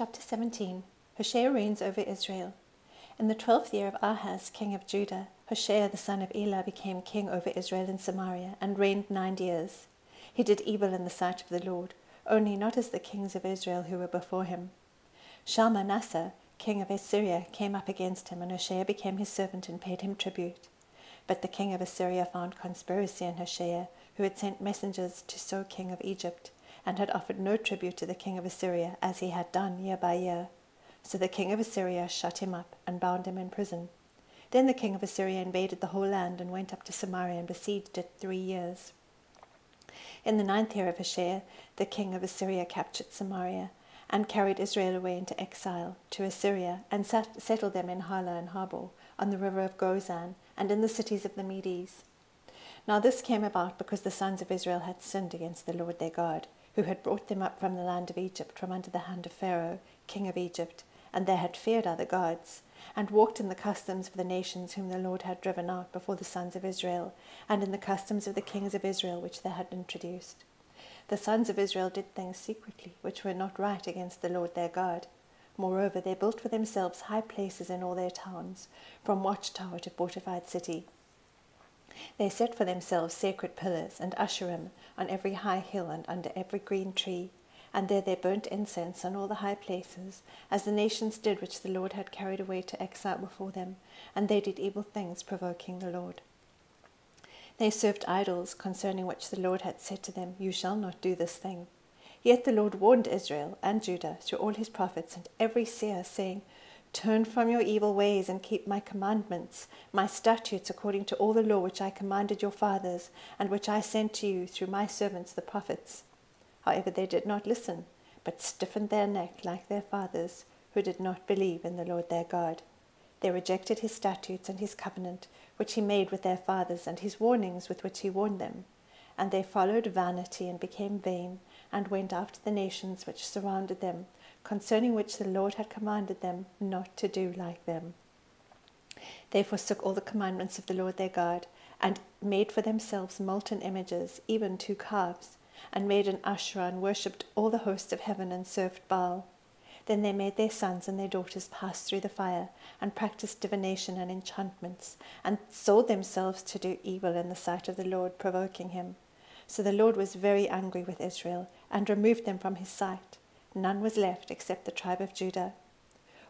Chapter 17. Hoshea reigns over Israel. In the 12th year of Ahaz, king of Judah, Hoshea the son of Elah became king over Israel in Samaria, and reigned 9 years. He did evil in the sight of the Lord, only not as the kings of Israel who were before him. Shalmaneser, king of Assyria, came up against him, and Hoshea became his servant and paid him tribute. But the king of Assyria found conspiracy in Hoshea, who had sent messengers to So king of Egypt, and had offered no tribute to the king of Assyria, as he had done year by year. So the king of Assyria shut him up and bound him in prison. Then the king of Assyria invaded the whole land and went up to Samaria and besieged it 3 years. In the 9th year of Hoshea, the king of Assyria captured Samaria and carried Israel away into exile to Assyria, and settled them in Hala and Habor, on the river of Gozan, and in the cities of the Medes. Now this came about because the sons of Israel had sinned against the Lord their God, who had brought them up from the land of Egypt, from under the hand of Pharaoh, king of Egypt, and they had feared other gods, and walked in the customs of the nations whom the Lord had driven out before the sons of Israel, and in the customs of the kings of Israel which they had introduced. The sons of Israel did things secretly, which were not right against the Lord their God. Moreover, they built for themselves high places in all their towns, from watchtower to fortified city. They set for themselves sacred pillars and Asherim on every high hill and under every green tree, and there they burnt incense on all the high places, as the nations did which the Lord had carried away to exile before them, and they did evil things, provoking the Lord. They served idols, concerning which the Lord had said to them, "You shall not do this thing." Yet the Lord warned Israel and Judah through all his prophets and every seer, saying, "Turn from your evil ways and keep my commandments, my statutes, according to all the law which I commanded your fathers, and which I sent to you through my servants the prophets." However, they did not listen, but stiffened their neck like their fathers, who did not believe in the Lord their God. They rejected his statutes and his covenant, which he made with their fathers, and his warnings with which he warned them. And they followed vanity and became vain, and went after the nations which surrounded them, concerning which the Lord had commanded them not to do like them. They forsook all the commandments of the Lord their God, and made for themselves molten images, even 2 calves, and made an Asherah, and worshipped all the hosts of heaven, and served Baal. Then they made their sons and their daughters pass through the fire, and practiced divination and enchantments, and sold themselves to do evil in the sight of the Lord, provoking him. So the Lord was very angry with Israel, and removed them from his sight. None was left except the tribe of Judah.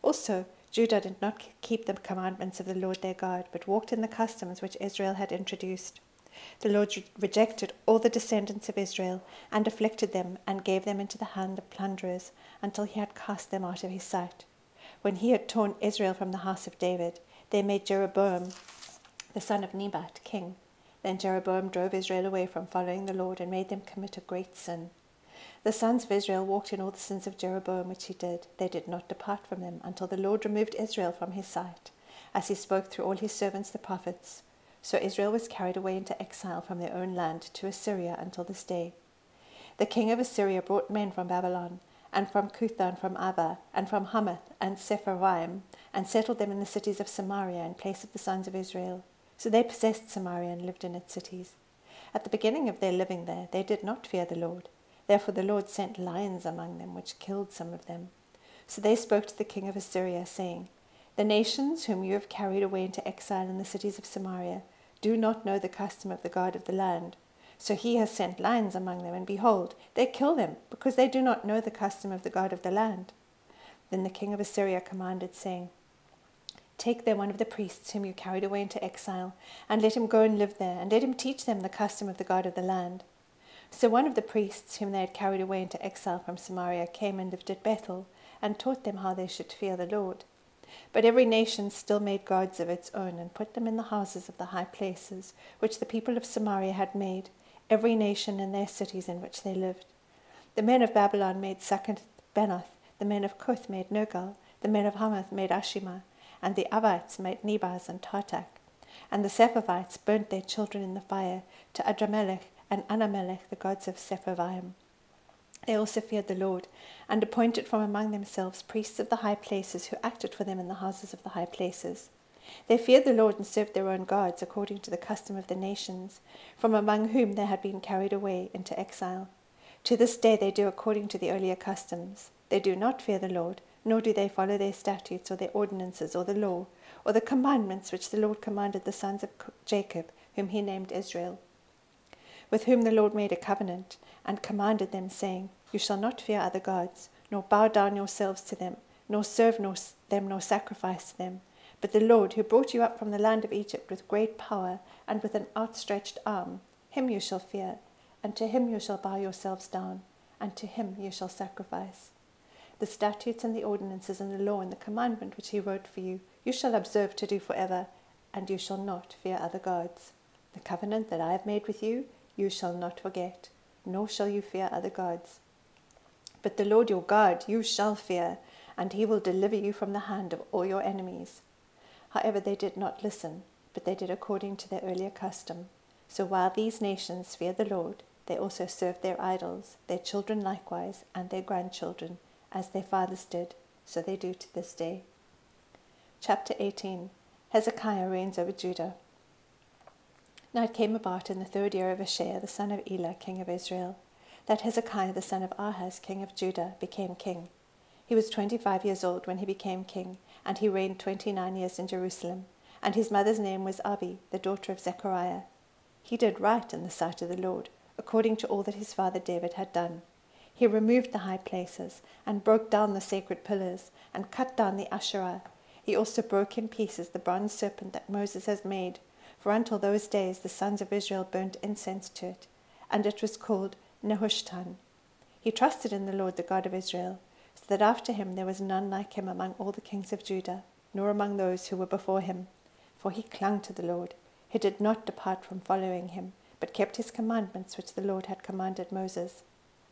Also, Judah did not keep the commandments of the Lord their God, but walked in the customs which Israel had introduced. The Lord rejected all the descendants of Israel, and afflicted them, and gave them into the hand of plunderers, until he had cast them out of his sight. When he had torn Israel from the house of David, they made Jeroboam, the son of Nebat, king. Then Jeroboam drove Israel away from following the Lord, and made them commit a great sin. The sons of Israel walked in all the sins of Jeroboam which he did. They did not depart from them, until the Lord removed Israel from his sight, as he spoke through all his servants the prophets. So Israel was carried away into exile from their own land to Assyria until this day. The king of Assyria brought men from Babylon, and from Cutha, and from Ava, and from Hamath, and Sepharvaim, and settled them in the cities of Samaria in place of the sons of Israel. So they possessed Samaria and lived in its cities. At the beginning of their living there, they did not fear the Lord. Therefore the Lord sent lions among them, which killed some of them. So they spoke to the king of Assyria, saying, "The nations whom you have carried away into exile in the cities of Samaria do not know the custom of the God of the land. So he has sent lions among them, and behold, they kill them, because they do not know the custom of the God of the land." Then the king of Assyria commanded, saying, "Take there one of the priests whom you carried away into exile, and let him go and live there, and let him teach them the custom of the God of the land." So one of the priests whom they had carried away into exile from Samaria came and lived at Bethel, and taught them how they should fear the Lord. But every nation still made gods of its own, and put them in the houses of the high places, which the people of Samaria had made, every nation in their cities in which they lived. The men of Babylon made Succoth-Benoth, the men of Cuth made Nergal, the men of Hamath made Ashima, and the Avites made Nebaz and Tartak. And the Sepharvites burnt their children in the fire, to Adramelech and Anamelech, the gods of Sepharvaim. They also feared the Lord, and appointed from among themselves priests of the high places, who acted for them in the houses of the high places. They feared the Lord and served their own gods, according to the custom of the nations, from among whom they had been carried away into exile. To this day they do according to the earlier customs. They do not fear the Lord, nor do they follow their statutes or their ordinances or the law, or the commandments which the Lord commanded the sons of Jacob, whom he named Israel, with whom the Lord made a covenant, and commanded them, saying, You shall not fear other gods, nor bow down yourselves to them, nor serve them, nor sacrifice to them. But the Lord, who brought you up from the land of Egypt with great power and with an outstretched arm, him you shall fear, and to him you shall bow yourselves down, and to him you shall sacrifice. The statutes and the ordinances and the law and the commandment which he wrote for you, you shall observe to do forever, and you shall not fear other gods. The covenant that I have made with you, you shall not forget, nor shall you fear other gods. But the Lord your God you shall fear, and he will deliver you from the hand of all your enemies. However, they did not listen, but they did according to their earlier custom. So while these nations feared the Lord, they also served their idols, their children likewise, and their grandchildren, as their fathers did, so they do to this day. Chapter 18. Hezekiah reigns over Judah. Now it came about in the 3rd year of Hoshea, the son of Elah, king of Israel, that Hezekiah, the son of Ahaz, king of Judah, became king. He was 25 years old when he became king, and he reigned 29 years in Jerusalem, and his mother's name was Abi, the daughter of Zechariah. He did right in the sight of the Lord, according to all that his father David had done. He removed the high places, and broke down the sacred pillars, and cut down the Asherah. He also broke in pieces the bronze serpent that Moses has made, for until those days the sons of Israel burnt incense to it, and it was called Nehushtan. He trusted in the Lord, the God of Israel, so that after him there was none like him among all the kings of Judah, nor among those who were before him. For he clung to the Lord. He did not depart from following him, but kept his commandments which the Lord had commanded Moses.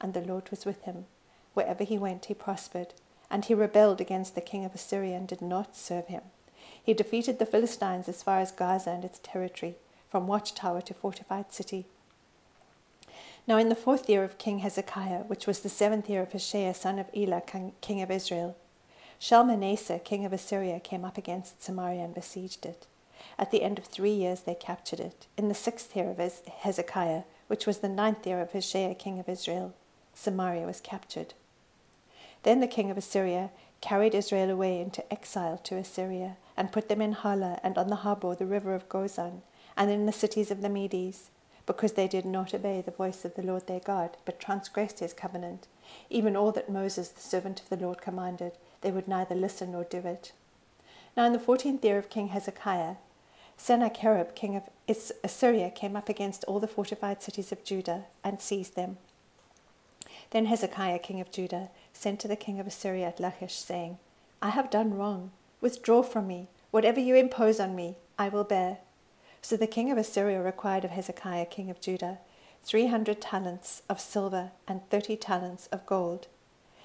And the Lord was with him. Wherever he went, he prospered. And he rebelled against the king of Assyria and did not serve him. He defeated the Philistines as far as Gaza and its territory, from watchtower to fortified city. Now in the 4th year of King Hezekiah, which was the 7th year of Hoshea, son of Elah, king of Israel, Shalmaneser, king of Assyria, came up against Samaria and besieged it. At the end of 3 years they captured it. In the 6th year of Hezekiah, which was the 9th year of Hoshea, king of Israel, Samaria was captured. Then the king of Assyria carried Israel away into exile to Assyria, and put them in Hala and on the Habor, the river of Gozan, and in the cities of the Medes, because they did not obey the voice of the Lord their God, but transgressed his covenant, even all that Moses the servant of the Lord commanded. They would neither listen nor do it. Now in the 14th year of King Hezekiah, Sennacherib, king of Assyria, came up against all the fortified cities of Judah and seized them. Then Hezekiah, king of Judah, sent to the king of Assyria at Lachish, saying, I have done wrong. Withdraw from me. Whatever you impose on me, I will bear. So the king of Assyria required of Hezekiah, king of Judah, 300 talents of silver and 30 talents of gold.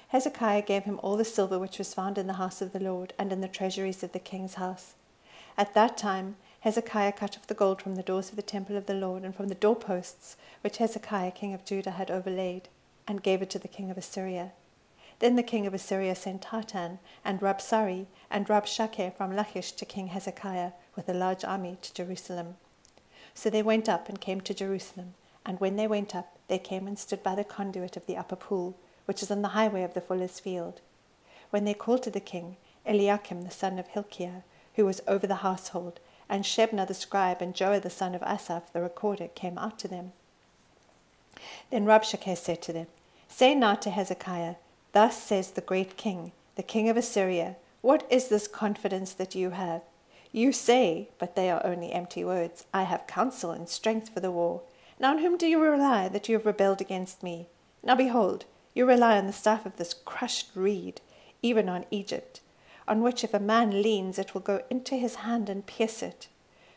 Hezekiah gave him all the silver which was found in the house of the Lord and in the treasuries of the king's house. At that time Hezekiah cut off the gold from the doors of the temple of the Lord and from the doorposts which Hezekiah, king of Judah, had overlaid, and gave it to the king of Assyria. Then the king of Assyria sent Tartan and Rabsari and Rabshakeh from Lachish to King Hezekiah with a large army to Jerusalem. So they went up and came to Jerusalem, and when they went up, they came and stood by the conduit of the upper pool, which is on the highway of the fuller's field. When they called to the king, Eliakim the son of Hilkiah, who was over the household, and Shebna the scribe and Joah the son of Asaph the recorder came out to them. Then Rabshakeh said to them, Say now to Hezekiah, Thus says the great king, the king of Assyria, What is this confidence that you have? You say, but they are only empty words, I have counsel and strength for the war. Now on whom do you rely that you have rebelled against me? Now behold, you rely on the staff of this crushed reed, even on Egypt, on which if a man leans it will go into his hand and pierce it.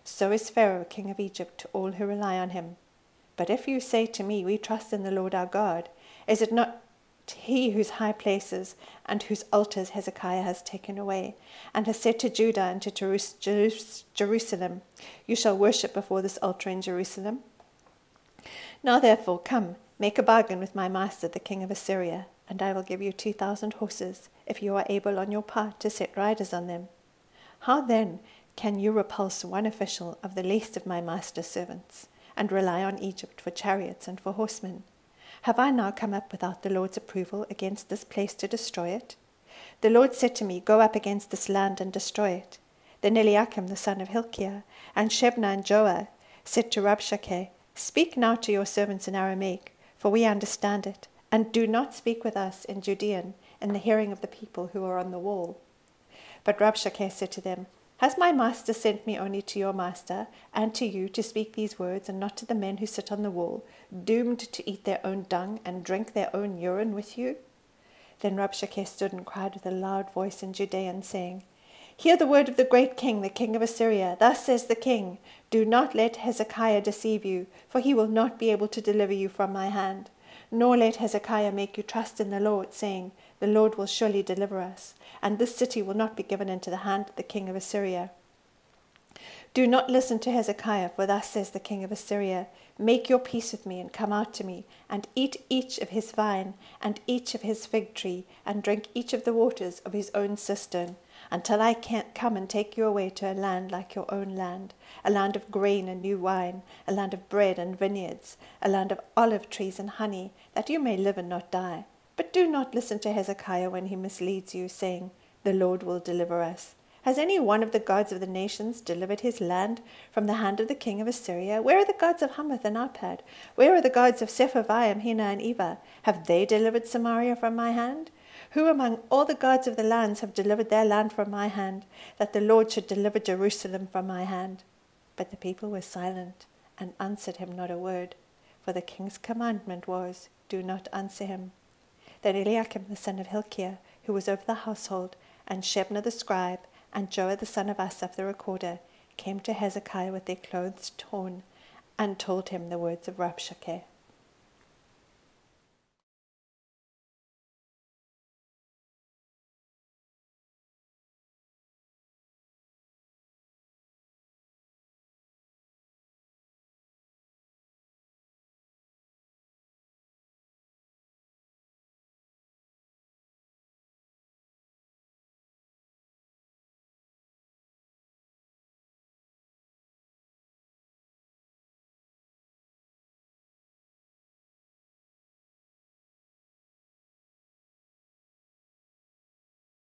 So is Pharaoh, king of Egypt, to all who rely on him. But if you say to me, We trust in the Lord our God, is it not he whose high places and whose altars Hezekiah has taken away, and has said to Judah and to Jerusalem, You shall worship before this altar in Jerusalem? Now therefore come, make a bargain with my master the king of Assyria, and I will give you 2,000 horses, if you are able on your part to set riders on them. How then can you repulse one official of the least of my master's servants, and rely on Egypt for chariots and for horsemen? Have I now come up without the Lord's approval against this place to destroy it? The Lord said to me, Go up against this land and destroy it. Then Eliakim the son of Hilkiah, and Shebna and Joah, said to Rabshakeh, Speak now to your servants in Aramaic, for we understand it, and do not speak with us in Judean in the hearing of the people who are on the wall. But Rabshakeh said to them, Has my master sent me only to your master and to you to speak these words, and not to the men who sit on the wall, doomed to eat their own dung and drink their own urine with you? Then Rabshakeh stood and cried with a loud voice in Judean, saying, Hear the word of the great king, the king of Assyria. Thus says the king, Do not let Hezekiah deceive you, for he will not be able to deliver you from my hand. Nor let Hezekiah make you trust in the Lord, saying, The Lord will surely deliver us, and this city will not be given into the hand of the king of Assyria. Do not listen to Hezekiah, for thus says the king of Assyria, Make your peace with me, and come out to me, and eat each of his vine, and each of his fig tree, and drink each of the waters of his own cistern, until I can't come and take you away to a land like your own land, a land of grain and new wine, a land of bread and vineyards, a land of olive trees and honey, that you may live and not die. But do not listen to Hezekiah when he misleads you, saying, The Lord will deliver us. Has any one of the gods of the nations delivered his land from the hand of the king of Assyria? Where are the gods of Hamath and Arpad? Where are the gods of Sepharvaim, Hena, and Eva? Have they delivered Samaria from my hand? Who among all the gods of the lands have delivered their land from my hand, that the Lord should deliver Jerusalem from my hand? But the people were silent, and answered him not a word, for the king's commandment was, Do not answer him. Then Eliakim the son of Hilkiah, who was over the household, and Shebna the scribe, and Joah the son of Asaph the recorder, came to Hezekiah with their clothes torn, and told him the words of Rabshakeh.